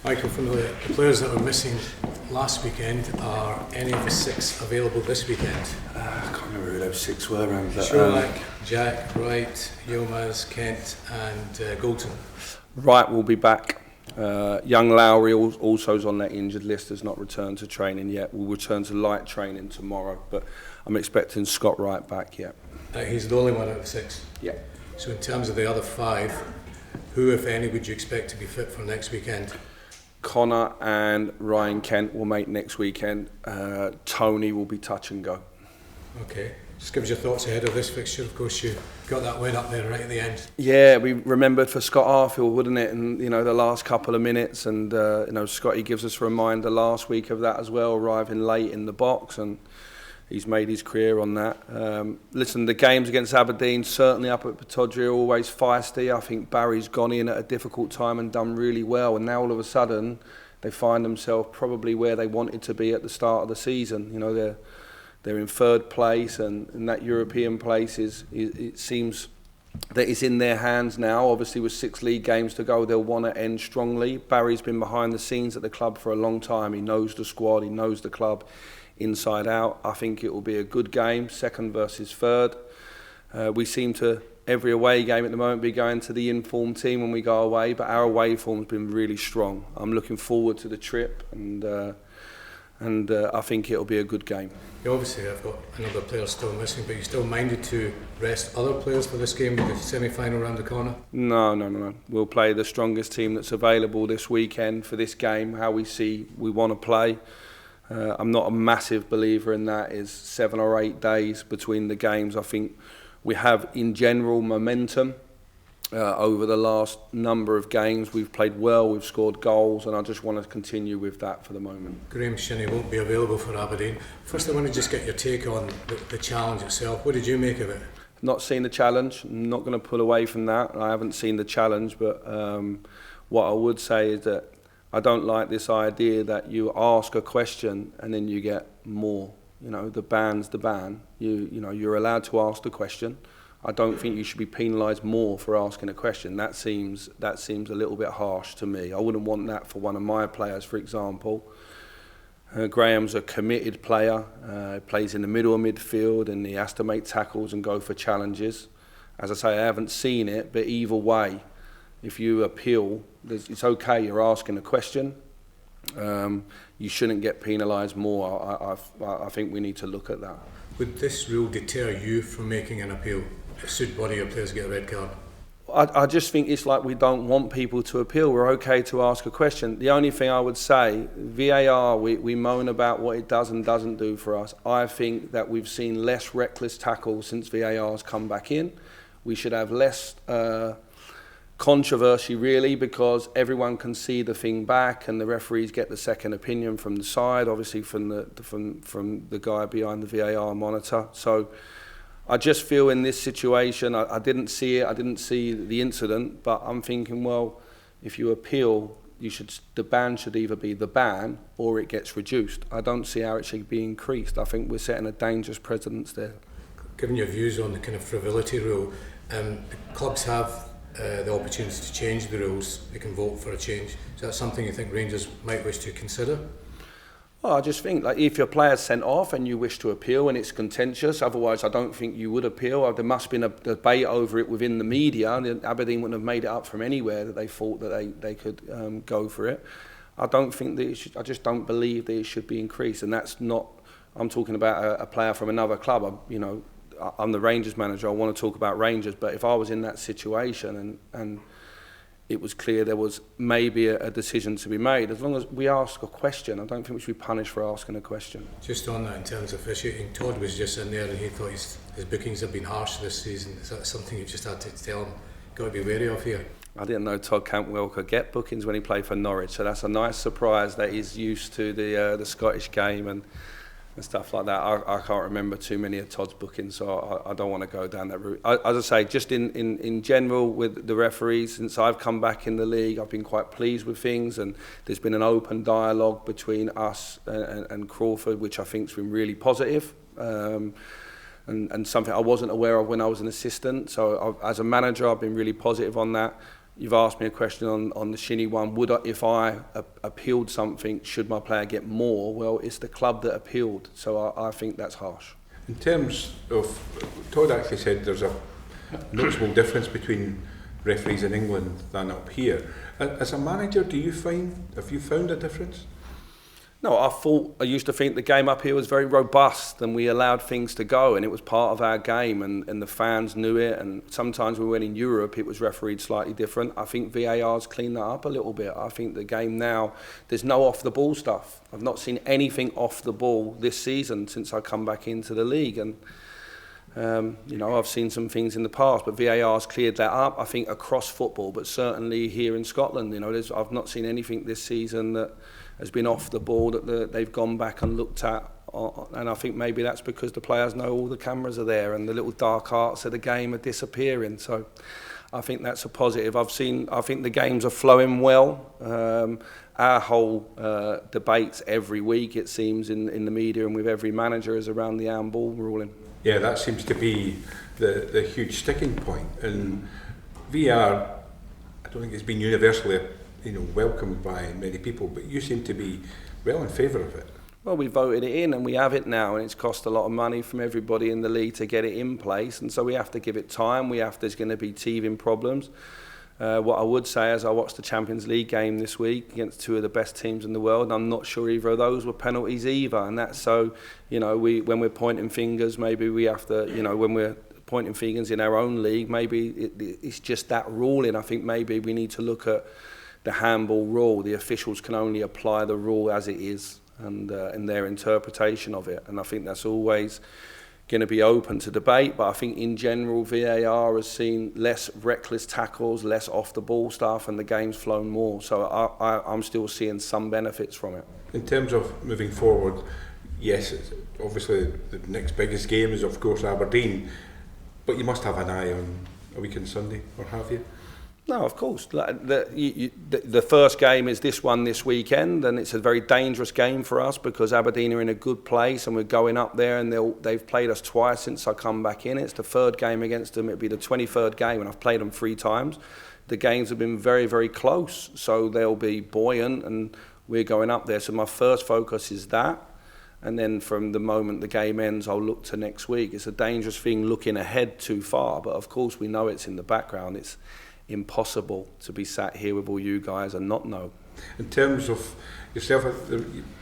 Michael, from the players that were missing last weekend, are any of the 6 available this weekend? I can't remember who those 6 were. Sherlock, Jack, Wright, Yilmaz, Kent and Goulton. Wright will be back. Young Lowry also is on that injured list, has not returned to training yet. Will return to light training tomorrow, but I'm expecting Scott Wright back yet. He's the only one out of 6? Yeah. So in terms of the other 5, who, if any, would you expect to be fit for next weekend? Connor and Ryan Kent will make next weekend. Tony will be touch and go. Okay. Just give us your thoughts ahead of this fixture. Of course, you got that win up there right at the end. Yeah, we remembered for Scott Arfield, wouldn't it? And the last couple of minutes, and Scotty gives us a reminder last week of that as well, arriving late in the box, and he's made his career on that. Listen, the games against Aberdeen, certainly up at Pittodrie, are always feisty. I think Barry's gone in at a difficult time and done really well, and now all of a sudden they find themselves probably where they wanted to be at the start of the season. They're in 3rd place, and that European place it seems that it's in their hands now. Obviously, with 6 league games to go, they'll want to end strongly. Barry's been behind the scenes at the club for a long time. He knows the squad, he knows the club inside out. I think it will be a good game, 2nd versus 3rd. We seem to, every away game at the moment, be going to the informed team when we go away, but our away form's been really strong. I'm looking forward to the trip, and I think it'll be a good game. You obviously have got another player still missing, but you're still minded to rest other players for this game with the semi-final around the corner? No. We'll play the strongest team that's available this weekend for this game, how we want to play. I'm not a massive believer in that, is 7 or 8 days between the games. I think we have, in general, momentum. Over the last number of games, we've played well, we've scored goals, and I just want to continue with that for the moment. Graham Shinney won't be available for Aberdeen. First, I want to just get your take on the challenge itself. What did you make of it? Not seen the challenge. I'm not going to pull away from that. I haven't seen the challenge, but what I would say is that I don't like this idea that you ask a question and then you get more. The ban's the ban. You're allowed to ask the question. I don't think you should be penalised more for asking a question. That seems a little bit harsh to me. I wouldn't want that for one of my players, for example. Graham's a committed player. He plays in the middle of midfield and he has to make tackles and go for challenges. As I say, I haven't seen it, but either way, if you appeal, it's okay, you're asking a question. You shouldn't get penalised more. I think we need to look at that. Would this rule deter you from making an appeal? Should one of your players get a red card? I just think it's like we don't want people to appeal. We're okay to ask a question. The only thing I would say, VAR, we moan about what it does and doesn't do for us. I think that we've seen less reckless tackles since VAR has come back in. We should have less controversy, really, because everyone can see the thing back and the referees get the second opinion from the side, obviously from the guy behind the VAR monitor. So I just feel in this situation, I didn't see it, I didn't see the incident, but I'm thinking, well, if you appeal, the ban should either be the ban or it gets reduced. I don't see how it should be increased. I think we're setting a dangerous precedence there. Given your views on the kind of frivolity rule, the clubs have the opportunity to change the rules. They can vote for a change. Is that something you think Rangers might wish to consider? Well, I just think, like, if your player's sent off and you wish to appeal and it's contentious, otherwise I don't think you would appeal. There must have been a debate over it within the media. Aberdeen wouldn't have made it up from anywhere that they thought that they could go for it. I don't think that I just don't believe that it should be increased. And that's not, I'm talking about a player from another club. I'm the Rangers manager, I want to talk about Rangers, but if I was in that situation and it was clear there was maybe a decision to be made, as long as we ask a question, I don't think we should be punished for asking a question. Just on that, in terms of officiating, Todd was just in there and he thought his bookings have been harsh this season. Is that something you just had to tell him, got to be wary of here? I didn't know Todd Cantwell could get bookings when he played for Norwich, so that's a nice surprise that he's used to the Scottish game and stuff like that. I can't remember too many of Todd's bookings, so I don't want to go down that route. As I say, just in general with the referees, since I've come back in the league, I've been quite pleased with things, and there's been an open dialogue between us and Crawford, which I think's been really positive. And something I wasn't aware of when I was an assistant. So as a manager, I've been really positive on that. you've asked me a question on the Shinnie one. If I appealed something, should my player get more? Well, it's the club that appealed, so I think that's harsh. In terms of, Todd actually said there's a noticeable difference between referees in England than up here. As a manager, have you found a difference? No, I used to think the game up here was very robust and we allowed things to go and it was part of our game and the fans knew it, and sometimes when we went in Europe it was refereed slightly different. I think VAR's cleaned that up a little bit. I think the game now, there's no off the ball stuff. I've not seen anything off the ball this season since I come back into the league, and I've seen some things in the past, but VAR's cleared that up, I think, across football, but certainly here in Scotland, I've not seen anything this season that has been off the ball that they've gone back and looked at, and I think maybe that's because the players know all the cameras are there and the little dark arts of the game are disappearing. So I think that's a positive. I think the games are flowing well. Our whole debates every week, it seems, in the media and with every manager is around the handball ruling. Yeah, that seems to be the huge sticking point. And VR, I don't think it's been universally welcomed by many people, but you seem to be well in favour of it. Well, we voted it in and we have it now, and it's cost a lot of money from everybody in the league to get it in place, and so we have to give it time. There's going to be teething problems. What I would say is I watched the Champions League game this week against two of the best teams in the world, and I'm not sure either of those were penalties either, and that's so, when we're pointing fingers, maybe we have to, when we're pointing fingers in our own league, maybe it's just that ruling. I think maybe we need to look at the handball rule. The officials can only apply the rule as it is and in their interpretation of it, and I think that's always going to be open to debate, but I think in general VAR has seen less reckless tackles, less off the ball stuff, and the game's flown more, so I'm still seeing some benefits from it. In terms of moving forward, yes, obviously the next biggest game is of course Aberdeen, but you must have an eye on a weekend Sunday, or have you? No, of course. The first game is this one this weekend, and it's a very dangerous game for us because Aberdeen are in a good place and we're going up there, and they've played us twice since I come back in. It's the third game against them. It'll be the 23rd game, and I've played them 3 times. The games have been very, very close, so they'll be buoyant, and we're going up there. So my first focus is that, and then from the moment the game ends, I'll look to next week. It's a dangerous thing looking ahead too far, but of course we know it's in the background. It's impossible to be sat here with all you guys and not know. In terms of yourself,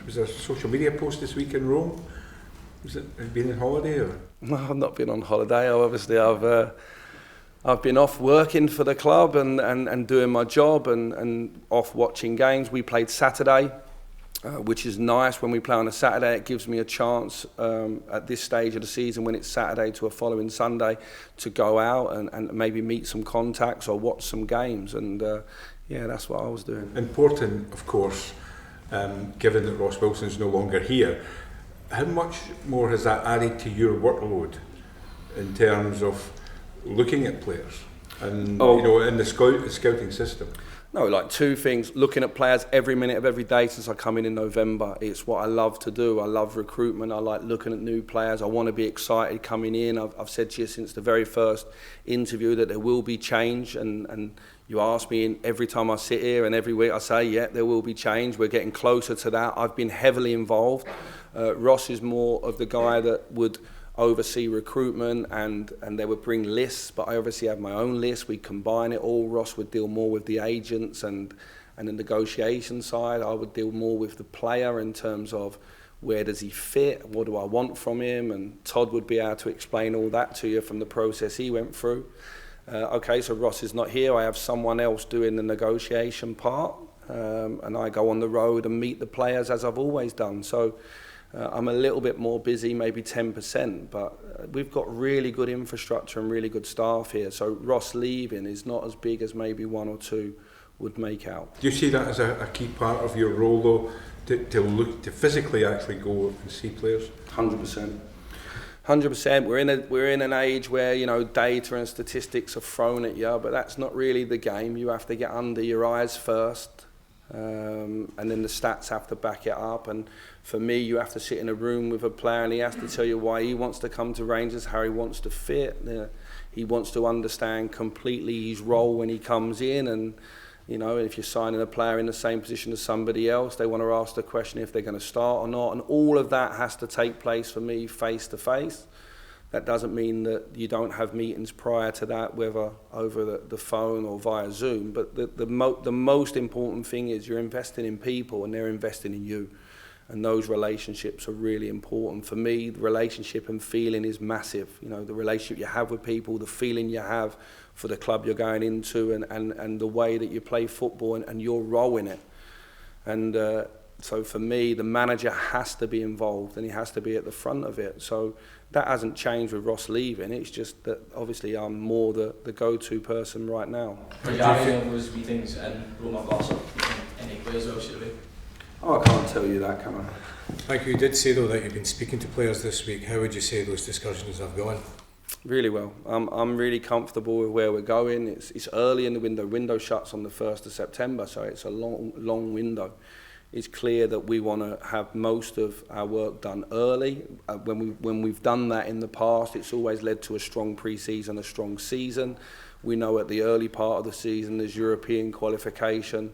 was there a social media post this week in Rome? Have you been on holiday? Or? No, I've not been on holiday. Obviously, I've been off working for the club and doing my job and off watching games. We played Saturday, which is nice. When we play on a Saturday, it gives me a chance at this stage of the season, when it's Saturday to a following Sunday, to go out and maybe meet some contacts or watch some games, and that's what I was doing. Important, of course, given that Ross Wilson's no longer here. How much more has that added to your workload in terms of looking at players and in the scouting system? No, like 2 things. Looking at players every minute of every day since I come in November. It's what I love to do. I love recruitment. I like looking at new players. I want to be excited coming in. I've said to you since the very first interview that there will be change. And you ask me every time I sit here and every week I say, yeah, there will be change. We're getting closer to that. I've been heavily involved. Ross is more of the guy that would oversee recruitment and they would bring lists, but I obviously have my own list. We combine it all. Ross would deal more with the agents and the negotiation side. I would deal more with the player in terms of where does he fit, what do I want from him, and Todd would be able to explain all that to you from the process he went through. Okay, so Ross is not here. I have someone else doing the negotiation part, and I go on the road and meet the players as I've always done. So I'm a little bit more busy, maybe 10%, but we've got really good infrastructure and really good staff here. So Ross leaving is not as big as maybe 1 or 2 would make out. Do you see that as a key part of your role, though, to physically actually go and see players? 100%. 100%. We're in an age where data and statistics are thrown at you, but that's not really the game. You have to get under your eyes first. and then the stats have to back it up. And for me, you have to sit in a room with a player and he has to tell you why he wants to come to Rangers, how he wants to fit. He wants to understand completely his role when he comes in, and you know, if you're signing a player in the same position as somebody else, they want to ask the question if they're going to start or not, and all of that has to take place for me face to face. That doesn't mean that you don't have meetings prior to that, whether over the phone or via Zoom, but the most important thing is you're investing in people and they're investing in you. And those relationships are really important. For me, the relationship and feeling is massive. You know, the relationship you have with people, the feeling you have for the club you're going into, and the way that you play football and your role in it. And so for me, the manager has to be involved and he has to be at the front of it. So that hasn't changed with Ross leaving. It's just that obviously I'm more the go-to person right now. Are you having any of those meetings and Roma Barca any players well, should we? Oh, I can't tell you that, can I? Like you did say though that you've been speaking to players this week. How would you say those discussions have gone? Really well. I'm really comfortable with where we're going. It's early in the window. Window shuts on the 1st of September, so it's a long window. It's clear that we want to have most of our work done early. When we've done that in the past, it's always led to a strong pre-season, a strong season. We know at the early part of the season there's European qualification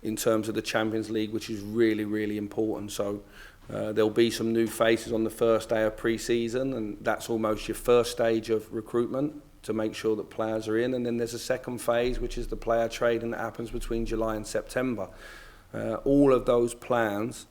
in terms of the Champions League, which is really, really important. So there'll be some new faces on the first day of pre-season, and that's almost your first stage of recruitment to make sure that players are in. And then there's a second phase, which is the player trading that happens between July and September. All of those plans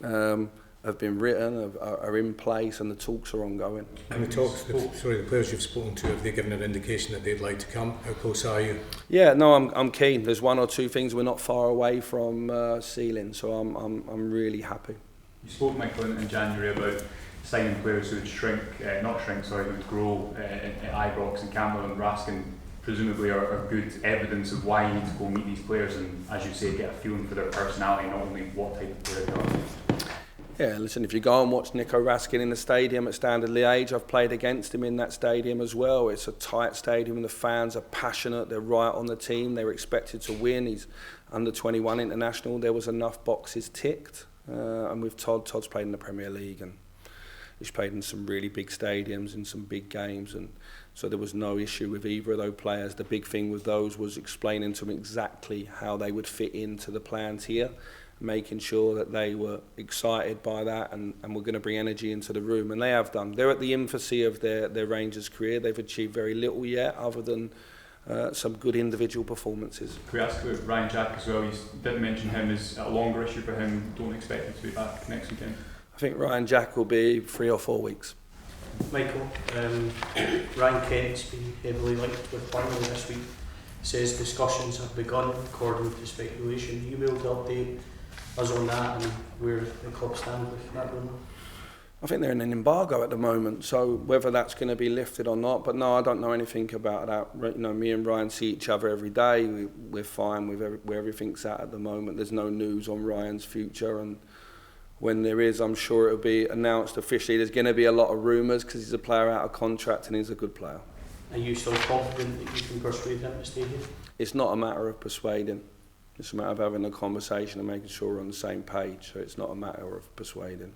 have been written, are in place, and the talks are ongoing. And the players you've spoken to, have they given an indication that they'd like to come? How close are you? Yeah, no, I'm keen. There's one or two things we're not far away from sealing, so I'm really happy. You spoke, Michael, in January about signing players who would would grow at Ibrox and Campbell and Raskin. Presumably are good evidence of why you need to go meet these players and, as you say, get a feeling for their personality, not only what type of player they are. Yeah, listen, if you go and watch Nico Raskin in the stadium at Standard Liège, I've played against him in that stadium as well. It's a tight stadium and the fans are passionate, they're right on the team, they're expected to win. He's under 21 international, there was enough boxes ticked. And with Todd's played in the Premier League and he's played in some really big stadiums, in some big games, and so there was no issue with either of those players. The big thing with those was explaining to them exactly how they would fit into the plans here, making sure that they were excited by that and were going to bring energy into the room, and they have done. They're at the infancy of their Rangers career. They've achieved very little yet other than some good individual performances. Could we ask about Ryan Jack as well? You didn't mention him as a longer issue for him. Don't expect him to be back next weekend. I think Ryan Jack will be 3 or 4 weeks. Michael, Ryan Kent's been heavily linked with Burnley this week. Says discussions have begun according to speculation. Are you able to update us on that and where the club stand with that rumour? I think they're in an embargo at the moment, so whether that's going to be lifted or not, but no, I don't know anything about that. You know, me and Ryan see each other every day. We're fine with where everything's at the moment. There's no news on Ryan's future, and when there is, I'm sure it'll be announced officially. There's going to be a lot of rumours because he's a player out of contract and he's a good player. Are you still confident that you can persuade him to stay here? It's not a matter of persuading. It's a matter of having a conversation and making sure we're on the same page. So it's not a matter of persuading.